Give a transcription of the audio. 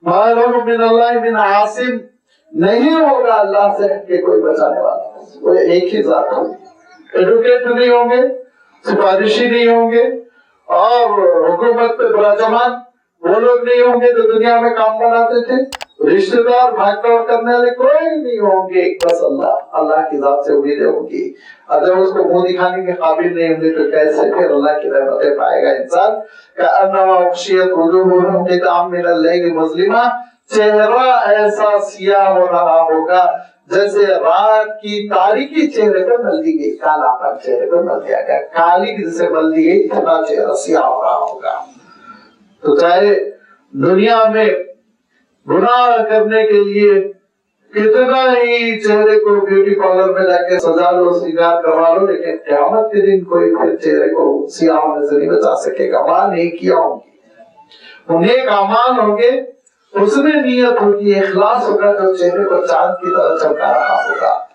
ما लहुम मिनल्लाहि मिन आसिम, नहीं होगा अल्लाह से कि कोई बचाने वाला, वो एक ही जात होगी। एडुकेट नहीं होंगे, सिफारिशी नहीं होंगे, और हुकूमत पे विराजमान वो लोग नहीं होंगे जो दुनिया में काम बनाते थे, रिश्तेदार भागदौड़ करने वाले कोई नहीं होंगे, बस अल्लाह, अल्लाह की जात से उम्मीदें होंगी। और जब उसको मुंह दिखाने के काबिल नहीं होंगे तो कैसे फिर अल्लाह की रहमतें पाएगा इंसान। कअन्नमा उग़शियत वुजूहुहुम क़िताअम मिनल लैलि मुज़लिमा, चेहरा ऐसा सियाह हो रहा होगा जैसे रात की तारीकी चेहरे पर मल दी गई, कालापन चेहरे पर मल दिया गया, काली जिसे मल दी गई, इतना चेहरा सियाह हो रहा होगा। तो चाहे दुनिया में गुनाह करने के लिए कितना ही चेहरे को ब्यूटी पार्लर में जाके सजा लो, श्रृंगार करवा लो, लेकिन क़यामत के दिन कोई फिर चेहरे को सियाह होने से नहीं बचा सकेगा। वहां नहीं किया होंगी, उन्हें अमाल होंगे, उसमें नियत होगी, इखलास होगा, जो चेहरे को चांद की तरह चमका रहा होगा।